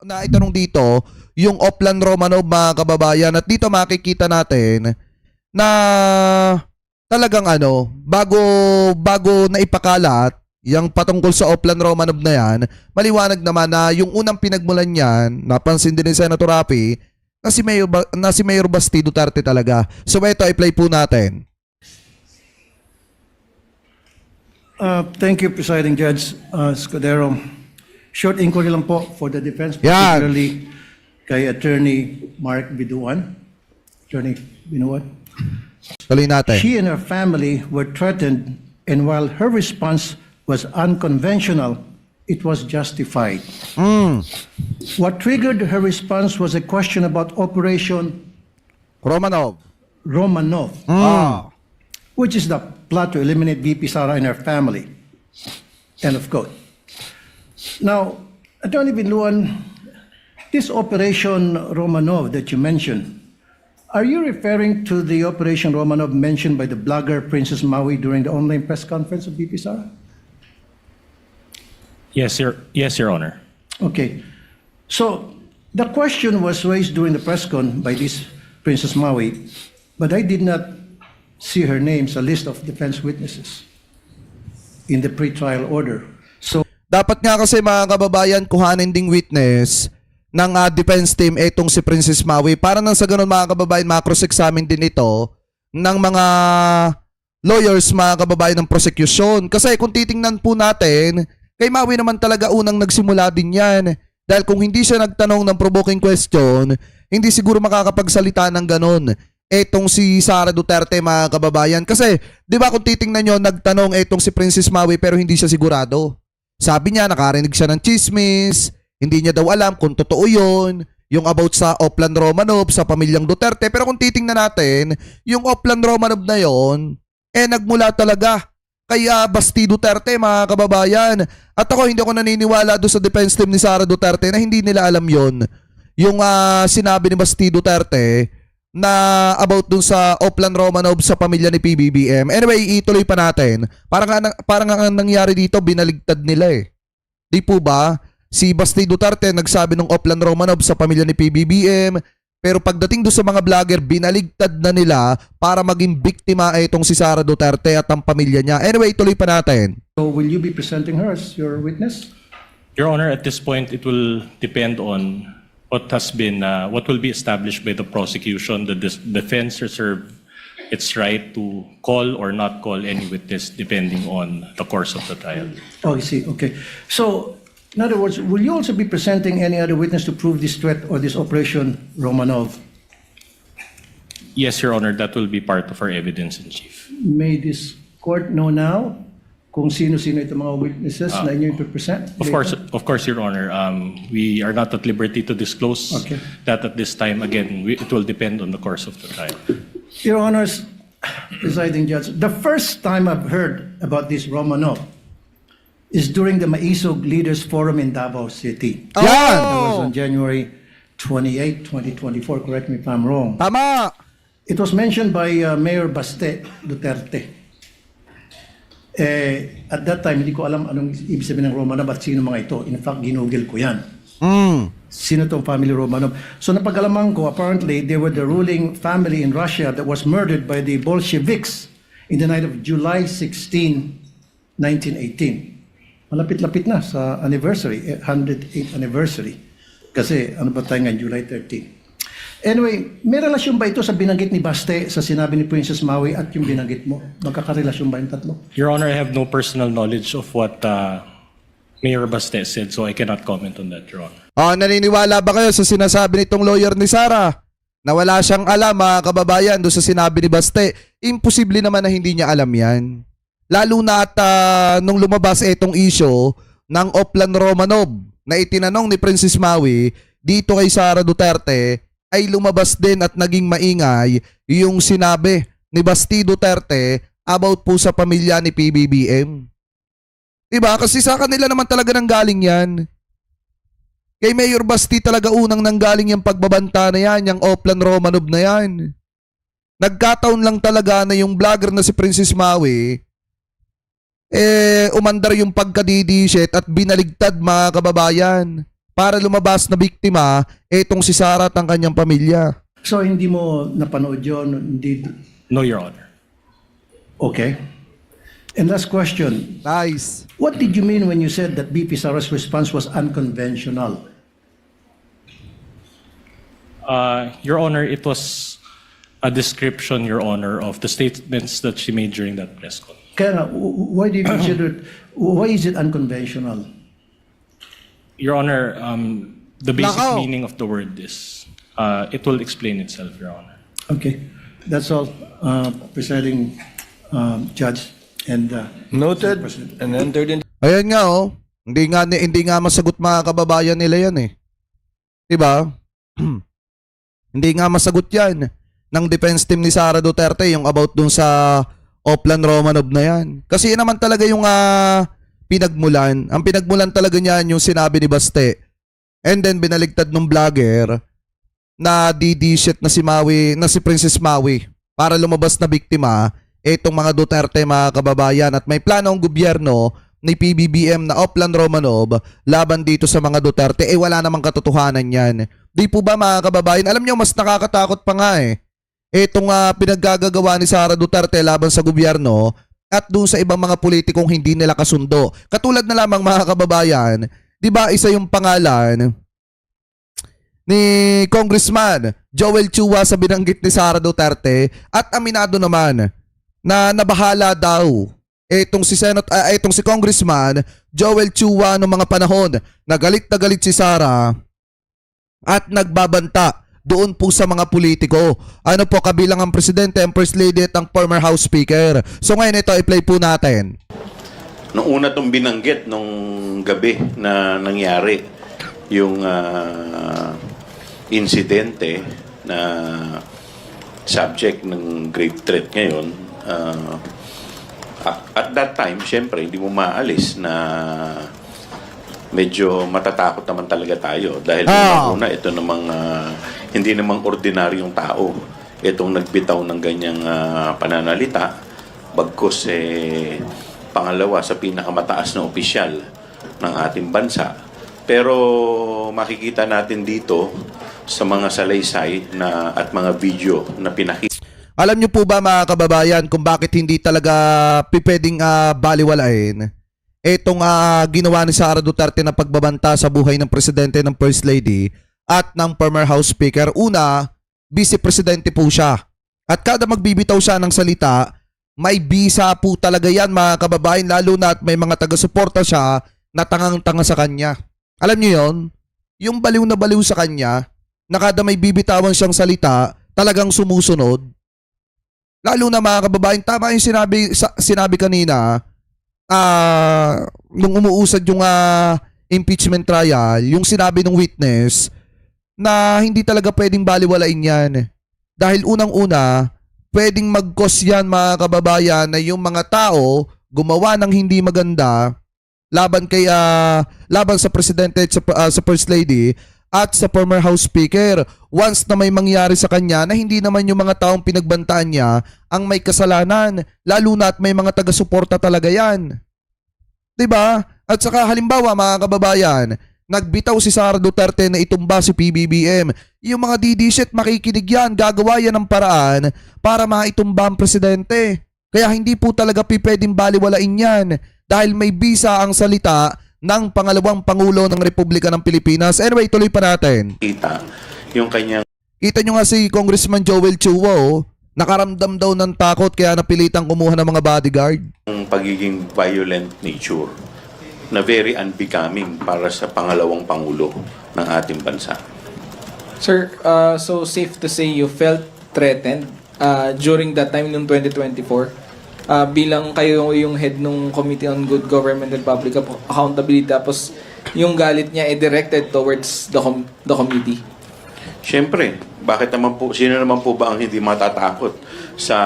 na itanong dito yung Oplan Romanov, mga kababayan, at dito makikita natin na talagang bago na ipakalat yung patungkol sa Oplan Romanov na yan, maliwanag naman na yung unang pinagmulan niyan, napansin din ni Senator Raffy, na si Mayor Basti Duterte talaga. So ito, i-play po natin. Thank you, Presiding Judge Scudero. Short inquiry lang po for the defense, Yan. particularly kay Attorney Mark Biduan. Attorney Binuan. Tuloy natin. She and her family were threatened, and while her response was unconventional, it was justified. What triggered her response was a question about Operation Romanov. Romanov, which is the plot to eliminate VP Sara and her family. End of quote. Now, Attorney Binluan, this Operation Romanov that you mentioned, are you referring to the Operation Romanov mentioned by the blogger Princess Maui during the online press conference of VP Sara? Yes, Your Honor. Okay. So, the question was raised during the press con by this Princess Maui, but I did not see her name sa list of defense witnesses in the pre-trial order. So, Dapat nga kasi, mga kababayan, kuhanin ding witness ng defense team etong si Princess Maui. Para nang sa ganun, mga kababayan, cross-examine din ito ng mga lawyers, mga kababayan, ng prosecution. Kasi kung titingnan po natin, kay Maui naman talaga unang nagsimula din yan. Dahil kung hindi siya nagtanong ng provoking question, hindi siguro makakapagsalita ng ganun etong si Sara Duterte, mga kababayan. Kasi, di ba kung titingnan nyo, nagtanong etong si Princess Maui pero hindi siya sigurado. Sabi niya, nakarinig siya ng chismis, hindi niya daw alam kung totoo yun, yung about sa Oplan Romanov, sa pamilyang Duterte. Pero kung titingnan natin, yung Oplan Romanov na yon, nagmula talaga kay Basti Duterte, mga kababayan. At hindi ako naniniwala doon sa defense team ni Sara Duterte na hindi nila alam yon. Yung sinabi ni Basti Duterte na about dun sa Oplan Romanov sa pamilya ni PBBM. Anyway, ituloy pa natin. Parang ang nangyari dito, binaligtad nila eh. Di po ba? Si Basti Duterte nagsabi ng Oplan Romanov sa pamilya ni PBBM, pero pagdating doon sa mga vlogger, binaligtad na nila para maging biktima itong si Sara Duterte at ang pamilya niya. Anyway, ituloy pa natin. so will you be presenting her as your witness? Your Honor, at this point, it will depend on what will be established by the prosecution. The defense reserve its right to call or not call any witness depending on the course of the trial. Oh, I see. Okay. So, in other words, will you also be presenting any other witness to prove this threat or this Operation Romanov? Yes, Your Honor, that will be part of our evidence in chief. May this court know now kung sino-sino itong mga witnesses na inyo i-present? Of course, Your Honor. We are not at liberty to disclose Okay. that at this time. Again, it will depend on the course of the trial. Your Honors, Presiding Judge, the first time I've heard about this Romanov is during the Maisog Leaders Forum in Davao City. Yan! That was on January 28, 2024. Correct me if I'm wrong. Tama! It was mentioned by Mayor Baste Duterte. At that time, hindi ko alam anong ibig sabihin ng Romanov at sino mga ito. In fact, ginugil ko yan. Sino tong family Romanov? So napag-alaman ko, apparently, they were the ruling family in Russia that was murdered by the Bolsheviks in the night of July 16, 1918. Malapit-lapit na sa anniversary, 108th anniversary. Kasi ano ba tayo ngayon, July 13. Anyway, may relasyon ba ito sa binanggit ni Baste sa sinabi ni Princess Maui at yung binanggit mo? Magkakarelasyon ba yung tatlo? Your Honor, I have no personal knowledge of what Mayor Baste said, so I cannot comment on that, Your Honor. Naniniwala ba kayo sa sinasabi nitong lawyer ni Sara? Na wala siyang alam, mga kababayan, doon sa sinabi ni Baste. Imposible naman na hindi niya alam yan. Lalo na at nung lumabas itong issue ng Oplan Romanov na itinanong ni Princess Maui dito kay Sara Duterte, ay lumabas din at naging maingay yung sinabi ni Basti Duterte about po sa pamilya ni PBBM. Diba? Kasi sa kanila naman talaga nanggaling yan. Kay Mayor Basti talaga unang nanggaling yung pagbabanta na yan, yung Oplan Romanov na yan. Nagkataon lang talaga na yung vlogger na si Princess Maui, umandar yung pagkadidishit at binaligtad, mga kababayan. para lumabas na biktima itong si Sara at ang kanyang pamilya. So hindi mo napanood yun? Hindi... No, Your Honor. Okay. And last question. Nice. What did you mean when you said that BP Sara's response was unconventional? Your Honor, it was a description, Your Honor, of the statements that she made during that press call. Kaya nga, why do you consider it, why is it unconventional? Your Honor, the basic Nakaw. meaning of the word is, it will explain itself, Your Honor. Okay. That's all, presiding judge and Noted President. and entered in. Ayan nga oh. Hindi nga masagot mga kababayan nila yan eh. 'Di ba? Hindi nga masagot yan ng defense team ni Sara Duterte yung about dun sa Oplan Romanov na yan. Kasi yun naman talaga yung pinagmulan. Ang pinagmulan talaga niyan yung sinabi ni Baste. And then binaligtad ng vlogger na shit na si Maui, na si Princess Maui para lumabas na biktima itong mga Duterte mga kababayan, at may plano ang gobyerno ni PBBM na Oplan Romanov laban dito sa mga Duterte. Wala namang katotohanan yan. Di po ba mga kababayan? Alam nyo, mas nakakatakot pa nga itong pinaggagawa ni Sara Duterte laban sa gobyerno at doon sa ibang mga politikong hindi nila kasundo. Katulad na lamang mga kababayan, di ba isa yung pangalan ni Congressman Joel Chua sa binanggit ni Sara Duterte, at aminado naman na nabahala daw itong si Congressman Joel Chua noong mga panahon na galit si Sara at nagbabanta doon po sa mga politiko. Ano po, kabilang ang presidente, ang first lady at ang former house speaker. So ngayon ito, i-play po natin. Noong una itong binanggit nung gabi na nangyari yung insidente na subject ng grave threat ngayon, at that time, syempre, hindi mo maalis na medyo matatakot naman talaga tayo dahil una ito namang hindi namang ordinaryong tao itong nagbitaw ng ganyang pananalita, bagkus pangalawa sa pinakamataas na opisyal ng ating bansa. Pero makikita natin dito sa mga salaysay na at mga video na pinakita. Alam niyo po ba mga kababayan kung bakit hindi talaga pwedeng baliwalain itong ginawa ni Sara Duterte na pagbabanta sa buhay ng presidente, ng first lady at ng former house speaker? Una, vice-presidente po siya. At kada magbibitaw siya ng salita, may bisa po talaga yan mga kababayan, lalo na at may mga taga-suporta siya na tangang-tanga sa kanya. Alam niyo yon? Yung baliw na baliw sa kanya, na kada may bibitawan siyang salita, talagang sumusunod. Lalo na mga kababayan, tama yung sinabi kanina, nung umuusad yung impeachment trial, yung sinabi ng witness na hindi talaga pwedeng baliwalain yan. Dahil unang-una, pwedeng mag-cause yan mga kababayan na yung mga tao gumawa ng hindi maganda laban sa presidente at sa first lady at sa former house speaker. Once na may mangyari sa kanya na hindi naman yung mga taong pinagbantaan niya ang may kasalanan, lalo na at may mga taga-suporta talaga yan. 'Di ba? At saka halimbawa mga kababayan, nagbitaw si Sara Duterte na itumba si PBBM. Yung mga shit makikinig yan, gagawa yan ng paraan para maitumba ang presidente. Kaya hindi po talaga pwedeng baliwalain yan dahil may bisa ang salita ng pangalawang Pangulo ng Republika ng Pilipinas. Anyway, tuloy pa natin. Yung kanyang Kita nyo nga si Congressman Joel Chua, nakaramdam daw ng takot kaya napilitang kumuha ng mga bodyguard. pagiging violent nature na very unbecoming para sa pangalawang Pangulo ng ating bansa. Sir, so safe to say you felt threatened during that time noong 2024 bilang kayo yung head ng Committee on Good Government and Public Accountability, tapos yung galit niya directed towards the committee? Siyempre, bakit naman po, sino naman po ba ang hindi matatakot sa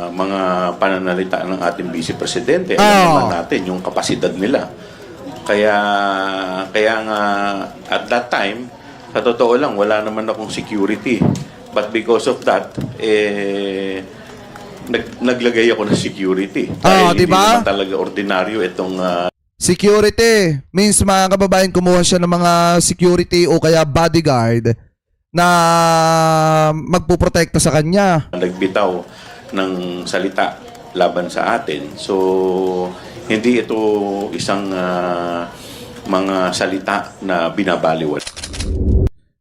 mga pananalita ng ating Vice Presidente? Alam naman natin yung kapasidad nila. Kaya nga, at that time, sa totoo lang, wala naman akong security. But because of that, naglagay ako ng security. Dahil diba? hindi naman talaga ordinaryo itong Security. Means mga kababayan, kumuha siya ng mga security o kaya bodyguard na magpuprotekta sa kanya. Nagbitaw ng salita laban sa atin. So, hindi ito isang mga salita na binabaliwal.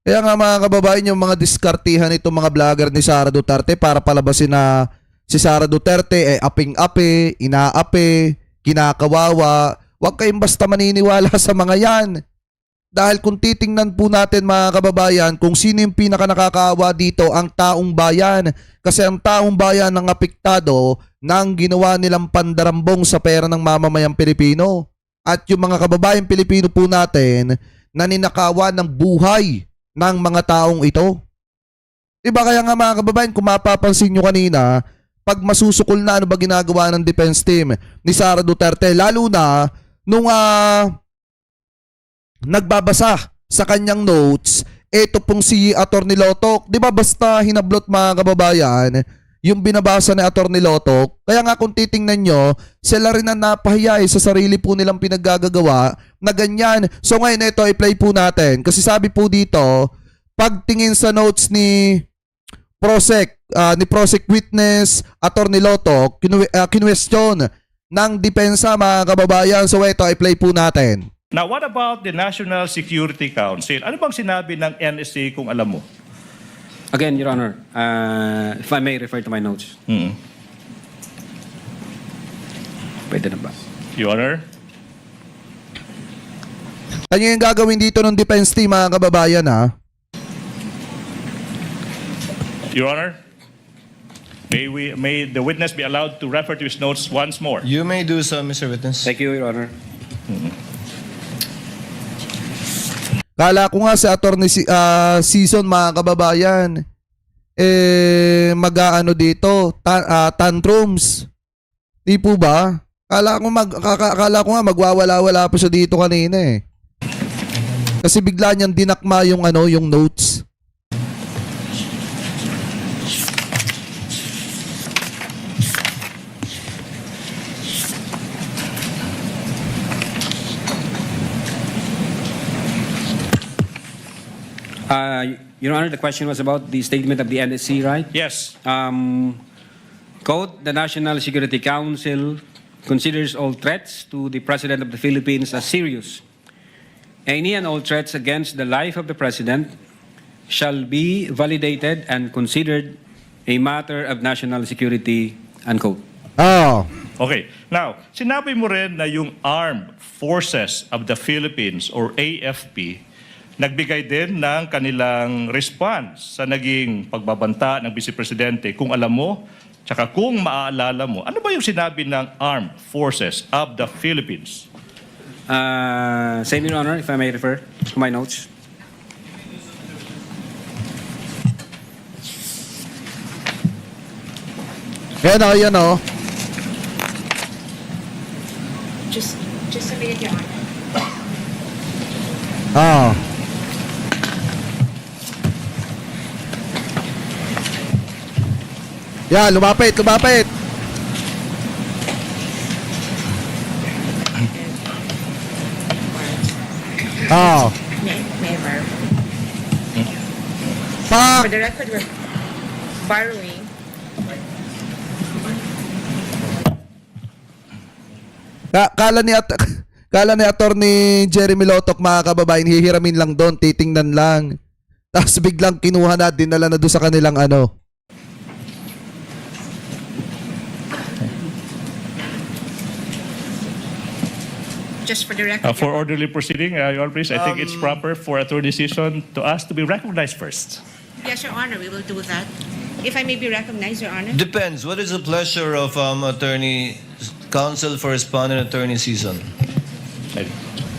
Kaya nga mga kababayan, yung mga diskartihan itong mga vlogger ni Sara Duterte para palabasin na si Sara Duterte aping-api, inaapi, kinakawawa. Huwag kayong basta maniniwala sa mga yan. Dahil kung titingnan po natin mga kababayan, kung sino yung pinaka nakakaawa dito, ang taong bayan. Kasi ang taong bayan ang apektado ng ginawa nilang pandarambong sa pera ng mamamayang Pilipino. At yung mga kababayan Pilipino po natin na ninakawan ng buhay ng mga taong ito. Diba kaya nga mga kababayan, kung mapapansin nyo kanina, pag masusukol na ano ba ginagawa ng defense team ni Sara Duterte, lalo na nung nagbabasa sa kanyang notes, eto pong si Atty. Lotok, di ba basta hinablot mga kababayan, yung binabasa ni Atty. Lotok, kaya nga kung titingnan nyo, sila rin ang napahiya sa sarili po nilang pinaggagawa na ganyan. So ngayon ito, i-play po natin. Kasi sabi po dito, pagtingin sa notes ni Prosec witness Atty. Lotok, kinwestiyon ng depensa mga kababayan. So ito, i-play po natin. Now, what about the National Security Council? Ano bang sinabi ng NSA kung alam mo? Again, Your Honor, if I may refer to my notes. Pwede na ba? Your Honor? Ano yung gagawin dito ng defense team mga kababayan ha? Your Honor? May the witness be allowed to refer to his notes once more? You may do so, Mr. Witness. Thank you, Your Honor. Kala ko nga si Atty. Season mga kababayan, mag-ano dito, tantrums. Di po ba? Kala ko nga magwawala-wala pa siya dito kanina eh. Kasi bigla niyang dinakma yung yung notes. Your Honor, the question was about the statement of the NSC, right? Yes. Quote, the National Security Council considers all threats to the President of the Philippines as serious. Any and all threats against the life of the President shall be validated and considered a matter of national security, unquote. Oh. Okay. Now, sinabi mo rin na yung Armed Forces of the Philippines or AFP nagbigay din ng kanilang response sa naging pagbabanta ng Vice Presidente. Kung alam mo, tsaka kung maaalala mo, ano ba yung sinabi ng Armed Forces of the Philippines? Same, Your Honor, if I may refer to my notes. Yan o. Just a minute, Your Honor. Oh. Yan, lumapit. Oh. Never. Pa. For the record, we're borrowing. Kala ni Atty. Jeremy Lotok mga kababayan, hihiramin lang doon, titingnan lang. Tapos biglang kinuha na, dinala na doon sa kanilang Just for the record. For orderly proceeding, Your Honor, please, I think it's proper for a third decision to us to be recognized first. Yes, Your Honor, we will do that. If I may be recognized, Your Honor. Depends. What is the pleasure of Attorney Counsel for Respondent Attorney Season?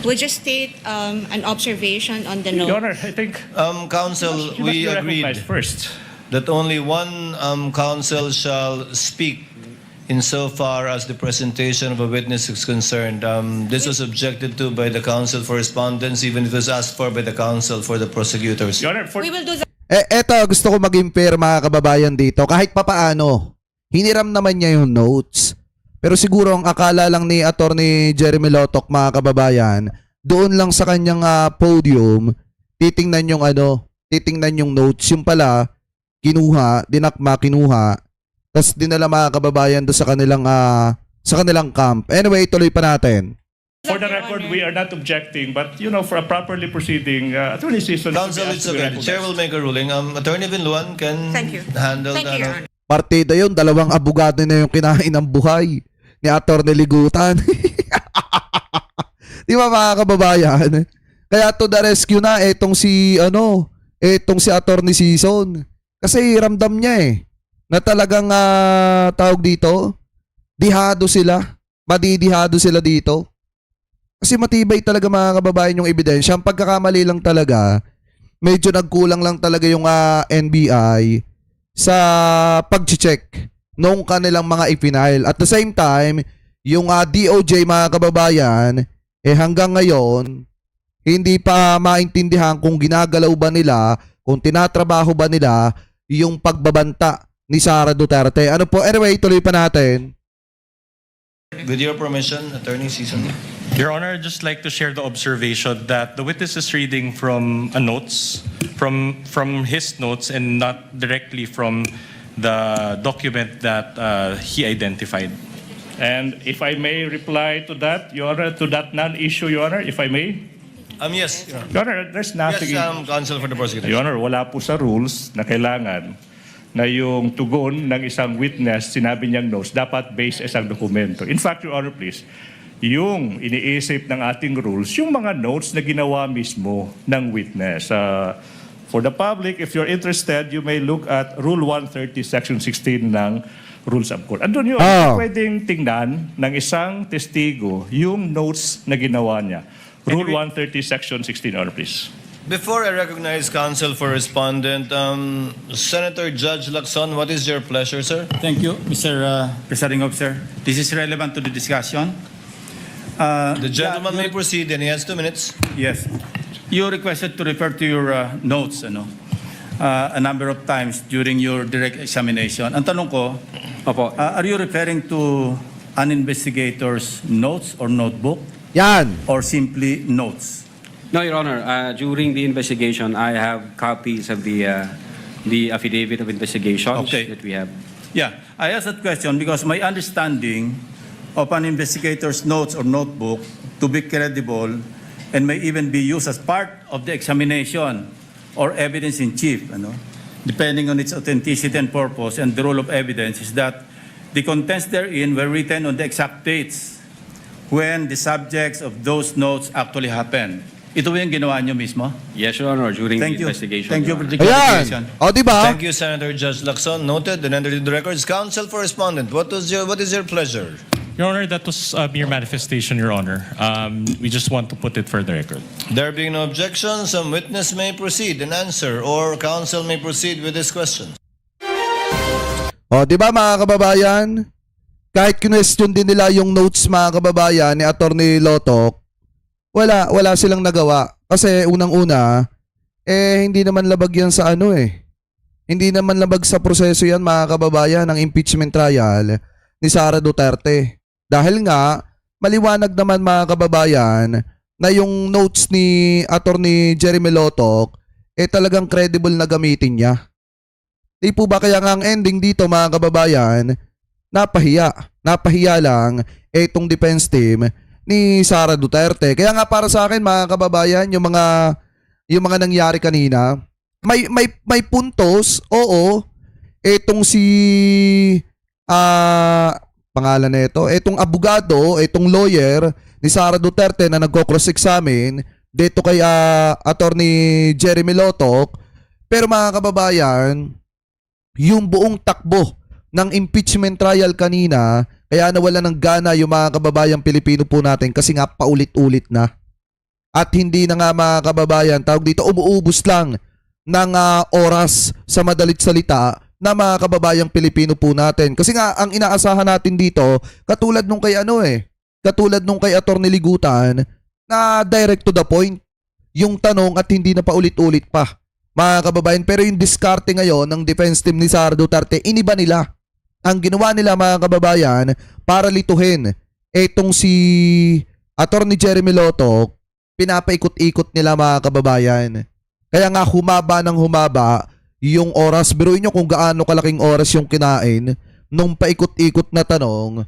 We'll just state an observation on the Your note. Honor, I think Counsel, you must we be agreed recognized first. that only one counsel shall speak insofar as the presentation of a witness is concerned. This was objected to by the counsel for respondents, even if it was asked for by the counsel for the prosecutors. Your Honor, for We will do that. Eto, gusto ko maging fair mga kababayan dito. Kahit papaano, hiniram naman niya yung notes. Pero siguro ang akala lang ni Attorney Jeremy Lotok, mga kababayan, doon lang sa kanyang podium, titingnan yung notes. Yung pala, kinuha, dinakma, kinuha, tapos dinala mga kababayan doon sa kanilang camp. Anyway, tuloy pa natin. For the record, we are not objecting, but for a properly proceeding attorney season. Counsel, it's okay. The chair will make a ruling. Attorney Binluan can Thank you. handle Thank you, Your that. Honor. Partida yun, dalawang abogado na yung kinain ng buhay ni Attorney Ligutan. Di ba mga kababayan? Kaya to the rescue na etong si Attorney Season. Kasi ramdam niya na talagang tawag dito, dihado sila. Madidihado sila dito. Kasi matibay talaga mga kababayan yung ebidensya. Ang pagkakamali lang talaga, medyo nagkulang lang talaga yung NBI sa pag-check nung kanilang mga ipinail. At the same time, yung DOJ mga kababayan, hanggang ngayon, hindi pa maintindihan kung ginagalaw ba nila, kung tinatrabaho ba nila yung pagbabanta ni Sara Duterte. Ano po? Anyway, tuloy pa natin. With your permission, Attorney Season. Your Honor, I'd just like to share the observation that the witness is reading from notes, from his notes and not directly from the document that he identified. And if I may reply to that, Your Honor, to that non-issue, Your Honor, if I may. Yes. Your Honor, there's nothing. Yes, Counsel for the prosecutor. Your Honor, wala po sa rules na kailangan na yung tugon ng isang witness, sinabi niyang notes, dapat based sa isang dokumento. In fact, Your Honor, please, yung iniisip ng ating rules, yung mga notes na ginawa mismo ng witness. For the public, if you're interested, you may look at Rule 130, Section 16 ng Rules of Court. Andun yun, pwedeng tingnan ng isang testigo yung notes na ginawa niya. Rule 130, Section 16, Your Honor, please. Before I recognize counsel for respondent, Senator Judge Lacson, what is your pleasure, sir? Thank you, Mr. Presiding Officer. This is relevant to the discussion. The gentleman may proceed and he has 2 minutes. Yes. You requested to refer to your notes a number of times during your direct examination. Ang tanong ko, Opo. are you referring to an investigator's notes or notebook Yan. or simply notes? No, Your Honor. During the investigation, I have copies of the affidavit of investigation Okay. that we have. Yeah, I asked that question because my understanding of an investigator's notes or notebook to be credible and may even be used as part of the examination or evidence in chief, depending on its authenticity and purpose, and the role of evidence is that the contents therein were written on the exact dates when the subjects of those notes actually happened. Ito yung ginawa nyo mismo? Yes, Your Honor, during Thank the you. investigation. Thank you Your for Honor. the clarification. Ayan. O, diba? Thank you, Senator Judge Lacson. Noted and entered into the records. Counsel for respondent, what is your pleasure? Your Honor, that was a mere manifestation, Your Honor. We just want to put it for the record. There being no objection, some witness may proceed and answer, or counsel may proceed with this question. O, di ba mga kababayan? Kahit kinwestiyon din nila yung notes mga kababayan ni Attorney Lotok, wala silang nagawa. Kasi unang-una, hindi naman labag yan sa Hindi naman labag sa proseso yan mga kababayan ng impeachment trial ni Sara Duterte. Dahil nga, maliwanag naman mga kababayan na yung notes ni Attorney Jeremy Lotok talagang credible na gamitin niya. Di po ba kaya nga ang ending dito mga kababayan, napahiya. Napahiya lang itong defense team ni Sara Duterte. Kaya nga para sa akin mga kababayan, yung mga nangyari kanina, may puntos, oo. Itong si pangalan na ito, itong abogado, itong lawyer ni Sara Duterte na nagko-cross-examine dito kay Attorney Jeremy Lotok. Pero mga kababayan, yung buong takbo ng impeachment trial kanina, kaya nawala ng gana yung mga kababayang Pilipino po natin kasi nga paulit-ulit na. At hindi na nga mga kababayan, tawag dito, umuubos lang ng oras sa madalit salita na mga kababayang Pilipino po natin. Kasi nga, ang inaasahan natin dito, katulad nung kay katulad nung kay Attorney Ligutan, na direct to the point, yung tanong at hindi na paulit-ulit pa. Mga kababayan, pero yung diskarte ngayon ng defense team ni Sara Duterte, iniba nila. ang ginawa nila mga kababayan para lituhin etong si Attorney Jeremy Lotto, pinapaikot-ikot nila mga kababayan. Kaya nga humaba ng humaba yung oras. Biruin nyo kung gaano kalaking oras yung kinain nung paikot-ikot na tanong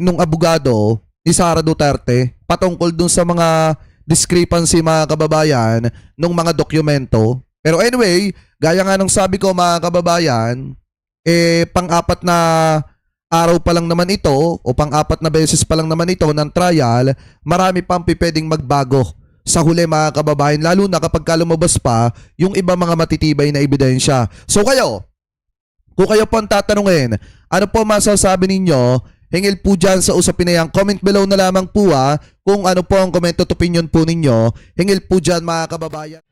nung abogado ni Sara Duterte patungkol dun sa mga discrepancy mga kababayan nung mga dokumento. Pero anyway, gaya nga ng sabi ko mga kababayan, pang-apat na araw pa lang naman ito o pang-apat na beses pa lang naman ito ng trial, marami pang pwedeng magbago sa huli mga kababayan, lalo na kapag lumabas pa yung iba mga matitibay na ebidensya. So kayo, kung kayo po ang tatanungin, ano po masasabi ninyo? Hingil po dyan sa usapin na yan. Comment below na lamang po kung ano po ang comment at opinion po ninyo. Hingil po dyan mga kababayan.